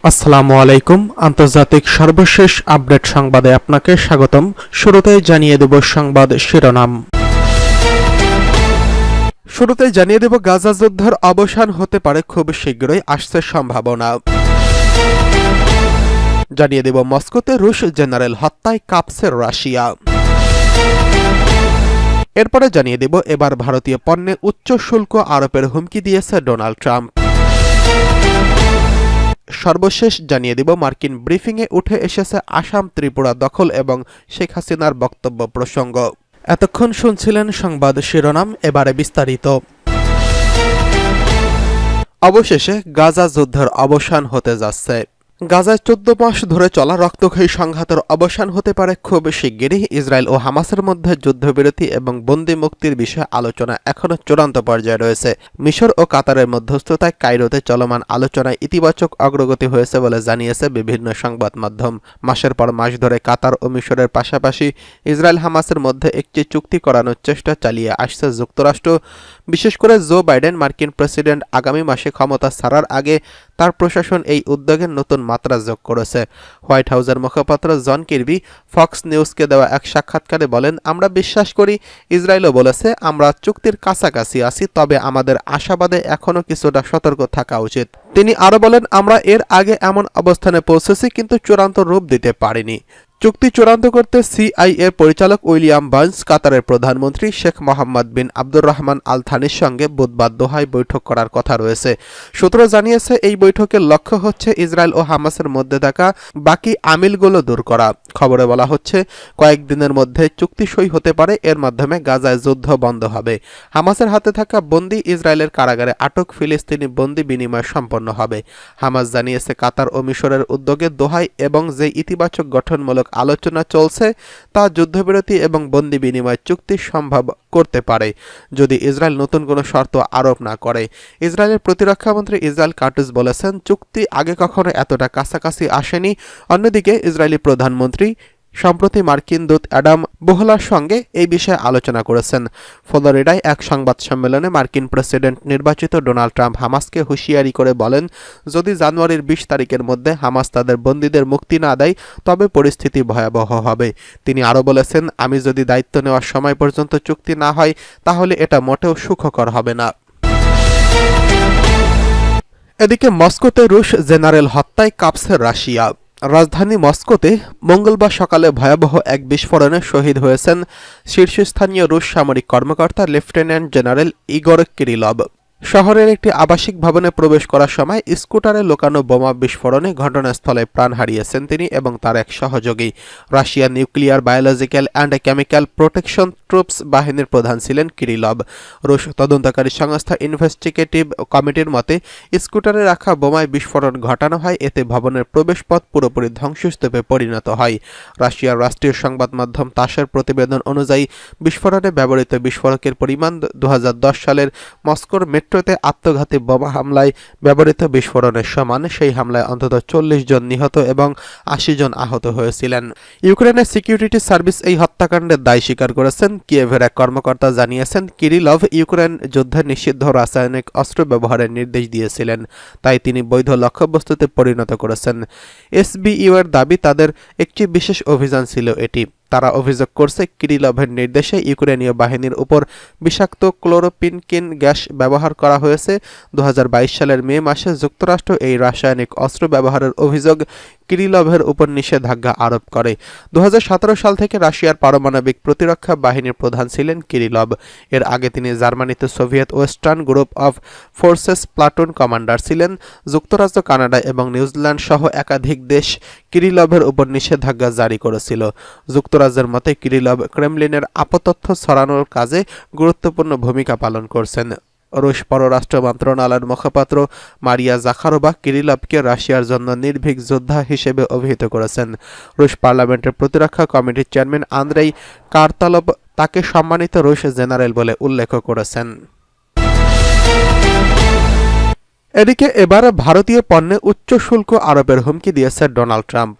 আসসালামু আলাইকুম। আন্তর্জাতিক সর্বশেষ আপডেট সংবাদে আপনাকে স্বাগতম। শুরুতেই জানিয়ে দেব সংবাদ শিরোনাম। শুরুতেই জানিয়ে দেব গাজা যুদ্ধের অবসান হতে পারে খুব শীঘ্রই, আসছে সম্ভাবনা। জানিয়ে দেব মস্কোতে রুশ জেনারেল হত্যায় কাঁপছে রাশিয়া। এরপরে জানিয়ে দেব এবার ভারতীয় পণ্যে উচ্চ শুল্ক আরোপের হুমকি দিয়েছে ডোনাল্ড ট্রাম্প। সর্বশেষ জানিয়ে দেব মার্কিন ব্রিফিংয়ে উঠে এসেছে আসাম ত্রিপুরা দখল এবং শেখ হাসিনার বক্তব্য প্রসঙ্গ। এতক্ষণ শুনছিলেন সংবাদ শিরোনাম, এবারে বিস্তারিত। অবশেষে গাজা যুদ্ধের অবসান হতে যাচ্ছে। গাজায় 14 মাস ধরে চলা রক্তক্ষয়ী সংঘাতের অবসান হতে পারে খুব শিগগিরই। ইসরায়েল ও হামাসের মধ্যে যুদ্ধবিরতি এবং বন্দী মুক্তির বিষয়ে আলোচনা এখনও চূড়ান্ত পর্যায়ে রয়েছে। মিশর ও কাতারের মধ্যস্থতায় কায়রোতে চলমান আলোচনায় ইতিবাচক অগ্রগতি হয়েছে বলে জানিয়েছে বিভিন্ন সংবাদ মাধ্যম। মাসের পর মাস ধরে কাতার ও মিশরের পাশাপাশি ইসরায়েল হামাসের মধ্যে একটি চুক্তি করানোর চেষ্টা চালিয়ে আসছে যুক্তরাষ্ট্র। বিশেষ করে জো বাইডেন মার্কিন প্রেসিডেন্ট আগামী মাসে ক্ষমতা ছাড়ার আগে তার প্রশাসন এই উদ্যোগের নতুন মাত্রা যোগ করেছে। হোয়াইট হাউসের মুখপাত্র জন কির্বি ফক্স নিউজকে দেওয়া এক সাক্ষাৎকারে বলেন, আমরা বিশ্বাস করি, ইসরায়েলও বলেছে, আমরা চুক্তির কাছাকাছি আছি, তবে আমাদের আশাবাদে এখনও কিছুটা সতর্ক থাকা উচিত। তিনি আরও বলেন, আমরা এর আগে এমন অবস্থানে পৌঁছেছি কিন্তু চূড়ান্ত রূপ দিতে পারিনি। চুক্তি চূড়ান্ত করতে সিআইএ পরিচালক উইলিয়াম বার্নস কাতারের প্রধানমন্ত্রী শেখ মোহাম্মদ বিন আব্দুর রহমান আল থানির সঙ্গে বুধবার দোহায় বৈঠক করার কথা রয়েছে। সূত্র জানিয়েছে, এই বৈঠকের লক্ষ্য হচ্ছে ইসরায়েল ও হামাসের মধ্যে থাকা বাকি আমিলগুলো দূর করা। খবরে বলা হচ্ছে, কয়েকদিনের মধ্যে চুক্তি সই হতে পারে। এর মাধ্যমে গাজায় যুদ্ধ বন্ধ হবে। হামাসের হাতে থাকা বন্দী ইসরায়েলের কারাগারে আটক ফিলিস্তিনি বন্দী বিনিময় সম্পন্ন হবে। হামাস জানিয়েছে, কাতার ও মিশরের উদ্যোগে দোহায় এবং যে ইতিবাচক গঠনমূলক আলোচনা চলছে তা যুদ্ধবিরতি এবং বন্দী বিনিময় চুক্তি সম্ভব করতে পারে, যদি ইসরায়েল নতুন কোনো শর্ত আরোপ না করে। ইসরায়েলের প্রতিরক্ষামন্ত্রী ইসরায়েল কাটুস বলেছেন, চুক্তি আগে কখনো এতটা কাছাকাছি আসেনি। অন্যদিকে ইসরায়েলি প্রধানমন্ত্রী সম্প্রতি মার্কিন দূত অ্যাডাম বোহলার সঙ্গে এই বিষয়ে আলোচনা করেছেন। ফ্লোরিডায় এক সংবাদ সম্মেলনে মার্কিন প্রেসিডেন্ট নির্বাচিত ডোনাল্ড ট্রাম্প হামাসকে হুঁশিয়ারি করে বলেন, যদি জানুয়ারির 20 তারিখের মধ্যে হামাস তাদের বন্দীদের মুক্তি না দেয় তবে পরিস্থিতি ভয়াবহ হবে। তিনি আরও বলেছেন, আমি যদি দায়িত্ব নেওয়ার সময় পর্যন্ত চুক্তি না হয় তাহলে এটা মোটেও সুখকর হবে না। এদিকে মস্কোতে রুশ জেনারেল হত্যায় কাঁপছে রাশিয়া। রাজধানী মস্কোতে মঙ্গলবার সকালে ভয়াবহ এক বিস্ফোরণে শহীদ হয়েছেন শীর্ষস্থানীয় রুশ সামরিক কর্মকর্তা লেফটেন্যান্ট জেনারেল ইগর কিরিলভ। শহরের একটি আবাসিক ভবনে প্রবেশ করার সময় স্কুটারে লোকানো বোমা বিস্ফোরণে ঘটনাস্থলে প্রাণ হারিয়েছেন তিনি এবং তার এক সহযোগী। রাশিয়ার nuclear, biological and chemical protection troops বাহিনীর প্রধান ছিলেন কিরিলভ। রুশ তদন্তকারী সংস্থা ইনভেস্টিগেটিভ কমিটির মতে, স্কুটারে রাখা বোমায় বিস্ফোরণ ঘটানো হয়, এতে ভবনের প্রবেশপথ পুরোপুরি ধ্বংসস্তূপে পরিণত হয়। রাশিয়ার রাষ্ট্রীয় সংবাদ মাধ্যম তাসের প্রতিবেদন অনুযায়ী বিস্ফোরণে ব্যবহৃত বিস্ফোরকের পরিমাণ 2010 সালের মস্কোর মেট্রোতে আত্মঘাতী বোমা হামলায় ব্যবহৃত বিস্ফোরণের সমান। সেই হামলায় অন্তত 40 জন নিহত এবং 80 জন আহত হয়েছিলেন। ইউক্রেনের সিকিউরিটি সার্ভিস এই হত্যাকাণ্ডের দায় স্বীকার করেছেন। কিয়েভের এক কর্মকর্তা জানিয়েছেন, কিরিলভ ইউক্রেন যুদ্ধে নিষিদ্ধ রাসায়নিক অস্ত্র ব্যবহারের নির্দেশ দিয়েছিলেন, তাই তিনি বৈধ লক্ষ্যবস্তুতে পরিণত করেছেন। এসবিইউ এর দাবি, তাদের একটি বিশেষ অভিযান ছিল এটি। তারা অভিযোগ করছে, কিরিলভের নির্দেশে ইউক্রেনীয় বাহিনীর উপর বিষাক্ত ক্লোরোপিনকিন গ্যাস ব্যবহার করা হয়েছে। 2022 সালের মে মাসে যুক্তরাষ্ট্র এই রাসায়নিক অস্ত্র ব্যবহারের অভিযোগ কিরিলভের উপর নিষেধাজ্ঞা আরোপ করে। 2017 সাল থেকে রাশিয়ার পারমাণবিক প্রতিরক্ষা বাহিনীর প্রধান ছিলেন কিরিলভ। এর আগে তিনি জার্মানিতে Soviet western group of forces platoon commander ছিলেন। যুক্তরাজ্য, কানাডা এবং নিউজিল্যান্ড সহ একাধিক দেশ কিরিলভের উপর নিষেধাজ্ঞা জারি করেছিল। যুক্তরাজ্যের মতে, কিরিলভ ক্রেমলিনের আপতথ্য ছড়ানোর কাজে গুরুত্বপূর্ণ ভূমিকা পালন করছেন। রুশ পররাষ্ট্র মন্ত্রণালয়ের মুখপাত্র মারিয়া জাখারোভা কিরিলভকে রাশিয়ার জন্য নির্ভীক যোদ্ধা হিসেবে অভিহিত করেছেন। রুশ পার্লামেন্টের প্রতিরক্ষা কমিটির চেয়ারম্যান আন্দ্রেই কার্তালভ তাকে সম্মানিত রুশ জেনারেল বলে উল্লেখ করেছেন। এদিকে এবার ভারতীয় পণ্যে উচ্চ শুল্ক আরোপের হুমকি দিয়েছে ডোনাল্ড ট্রাম্প।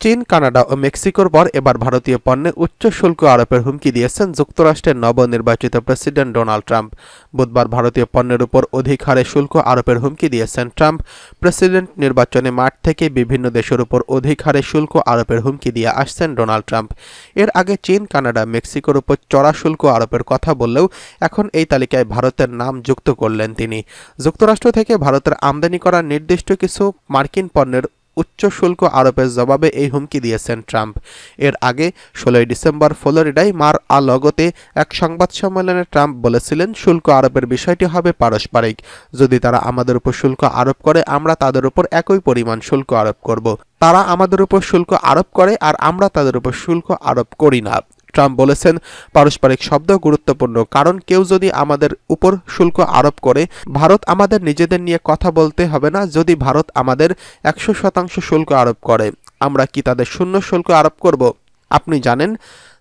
চীন, কানাডা ও মেক্সিকোর পর এবার ভারতীয় পণ্যে উচ্চ শুল্ক আরোপের হুমকি দিয়েছেন যুক্তরাষ্ট্রের নবনির্বাচিত প্রেসিডেন্ট ডোনাল্ড ট্রাম্প। বুধবার ভারতীয় পণ্যের উপর অধিক হারে শুল্ক আরোপের হুমকি দিয়েছেন ট্রাম্প। প্রেসিডেন্ট নির্বাচনে মাঠ থেকে বিভিন্ন দেশের উপর অধিক হারে শুল্ক আরোপের হুমকি দিয়ে আসছেন ডোনাল্ড ট্রাম্প। এর আগে চীন, কানাডা, মেক্সিকোর উপর চড়া শুল্ক আরোপের কথা বললেও এখন এই তালিকায় ভারতের নাম যুক্ত করলেন তিনি। যুক্তরাষ্ট্র থেকে ভারতের আমদানি করা নির্দিষ্ট কিছু মার্কিন পণ্যের উচ্চ শুল্ক আরোপের জবাবে এই হুমকি দিয়েছেন ট্রাম্প। এর আগে 16 ডিসেম্বর ফ্লোরিডায় মার-আ-লাগোতে এক সংবাদ সম্মেলনে ট্রাম্প বলেছিলেন, শুল্ক আরোপের বিষয়টি হবে পারস্পরিক। যদি তারা আমাদের উপর শুল্ক আরোপ করে, আমরা তাদের উপর একই পরিমাণ শুল্ক আরোপ করব। তারা আমাদের উপর শুল্ক আরোপ করে আর আমরা তাদের উপর শুল্ক আরোপ করি না। ট্রাম্প বলেছেন, পারস্পরিক শব্দ গুরুত্বপূর্ণ, কারণ কেউ যদি আমাদের উপর শুল্ক আরোপ করে, ভারত আমাদের নিজেদের নিয়ে কথা বলতে হবে না। যদি ভারত আমাদের 100% শুল্ক আরোপ করে, আমরা কি তাদের শূন্য শুল্ক আরোপ করব? আপনি জানেন,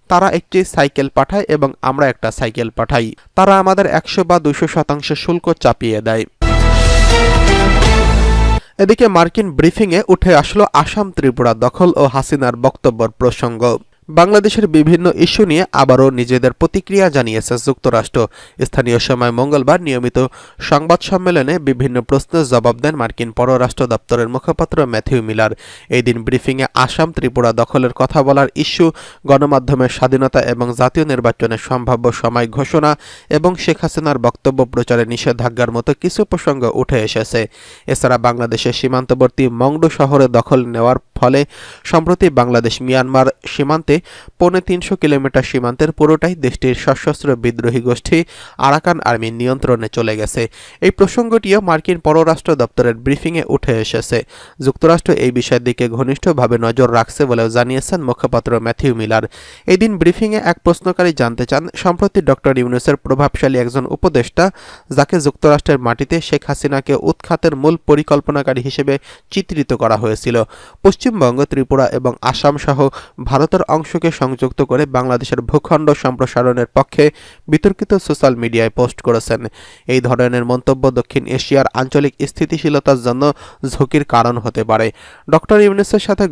তারা একটি সাইকেল পাঠায় এবং আমরা একটা সাইকেল পাঠাই। তারা আমাদের 100 বা 200% শুল্ক চাপিয়ে দেয়। এদিকে মার্কিন ব্রিফিংয়ে উঠে আসলো আসাম ত্রিপুরা দখল ও হাসিনার বক্তব্যের প্রসঙ্গ। বাংলাদেশের বিভিন্ন ইস্যু নিয়ে আবারও নিজেদের প্রতিক্রিয়া জানিয়েছে যুক্তরাষ্ট্র। স্থানীয় সময় মঙ্গলবার নিয়মিত সংবাদ সম্মেলনে বিভিন্ন প্রশ্নের জবাব দেন মার্কিন পররাষ্ট্র দপ্তরের মুখপাত্র ম্যাথিউ মিলার। এই দিন ব্রিফিংয়ে আসাম ত্রিপুরা দখলের কথা বলার ইস্যু, গণমাধ্যমের স্বাধীনতা এবং জাতীয় নির্বাচনের সম্ভাব্য সময় ঘোষণা এবং শেখ হাসিনার বক্তব্য প্রচারে নিষেধাজ্ঞার মতো কিছু প্রসঙ্গ উঠে এসেছে। এছাড়া বাংলাদেশের সীমান্তবর্তী মংডু শহরে দখল নেওয়ার ফলে সম্প্রতি বাংলাদেশ মিয়ানমার সীমান্তে 350 কিলোমিটার সীমান্তের পুরোটাই দেশটির সশস্ত্র বিদ্রোহী গোষ্ঠী আরাকান আর্মির নিয়ন্ত্রণে চলে গেছে। এই প্রসঙ্গটিও মার্কিন পররাষ্ট্র দপ্তরের ব্রিফিংয়ে উঠে এসেছে। যুক্তরাষ্ট্র এই বিষয়ের দিকে ঘনিষ্ঠভাবে নজর রাখছে বলেও জানিয়েছেন মুখপাত্র ম্যাথিউ মিলার। এই দিন ব্রিফিংয়ে এক প্রশ্নকারী জানতে চান, সম্প্রতি ডক্টর ইউনূসের প্রভাবশালী একজন উপদেষ্টা, যাকে যুক্তরাষ্ট্রের মাটিতে শেখ হাসিনাকে উৎখাতের মূল পরিকল্পনাকারী হিসেবে চিত্রিত করা হয়েছিল, পশ্চিমবঙ্গ, ত্রিপুরা এবং আসাম সহ ভারতের অংশকে সংযুক্ত করে বাংলাদেশের ভূখণ্ড সম্প্রসারণের পক্ষে বিতর্কিত সোশ্যাল মিডিয়ায় পোস্ট করেছেন। এই ধরনের মন্তব্য দক্ষিণ এশিয়ার আঞ্চলিক স্থিতিশীলতার জন্য ঝুঁকির কারণ হতে পারে। ডক্টর ইউনূসের সাথে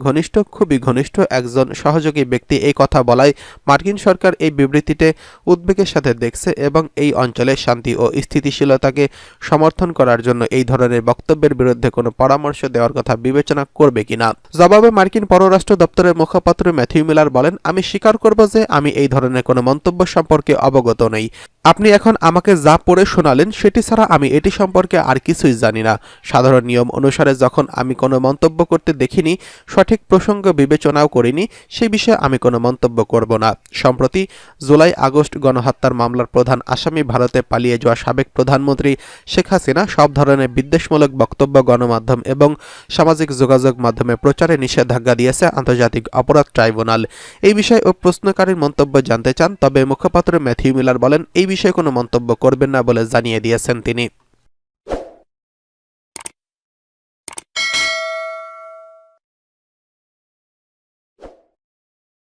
খুবই ঘনিষ্ঠ একজন সহযোগী ব্যক্তি এই কথা বলায় মার্কিন সরকার এই বিবৃতিতে উদ্বেগের সাথে দেখছে এবং এই অঞ্চলে শান্তি ও স্থিতিশীলতাকে সমর্থন করার জন্য এই ধরনের বক্তব্যের বিরুদ্ধে কোনো পরামর্শ দেওয়ার কথা বিবেচনা করবে কিনা। জবাবে মার্কিন পররাষ্ট্র দপ্তরের মুখপাত্র ম্যাথিউ মিলার বলেন, আমি স্বীকার করব যে আমি এই ধরনের কোনো মন্তব্য সম্পর্কে অবগত নই। আপনি এখন আমাকে যা পড়ে শোনালেন সেটি ছাড়া আমি এটি সম্পর্কে আর কিছুই জানি না। সাধারণ নিয়ম অনুসারে যখন আমি কোনো মন্তব্য করতে দেখিনি, সঠিক প্রসঙ্গ বিবেচনাও করিনি, সেই বিষয়ে আমি কোনো মন্তব্য করব না। সম্প্রতি জুলাই-আগস্ট গণহত্যার মামলার প্রধান আসামি, ভারতে পালিয়ে যাওয়া সাবেক প্রধানমন্ত্রী শেখ হাসিনা সব ধরনের বিদ্বেষমূলক বক্তব্য গণমাধ্যম এবং সামাজিক যোগাযোগ মাধ্যমে প্রচারে নিষেধাজ্ঞা দিয়েছে আন্তর্জাতিক অপরাধ ট্রাইব্যুনাল। এই বিষয়ে ও প্রশ্নকারীর মন্তব্য জানতে চান, তবে মুখপাত্র ম্যাথিউ মিলার বলেন, এই বিষয়ে কোনো মন্তব্য করবেন না বলে জানিয়ে দিয়েছেন তিনি।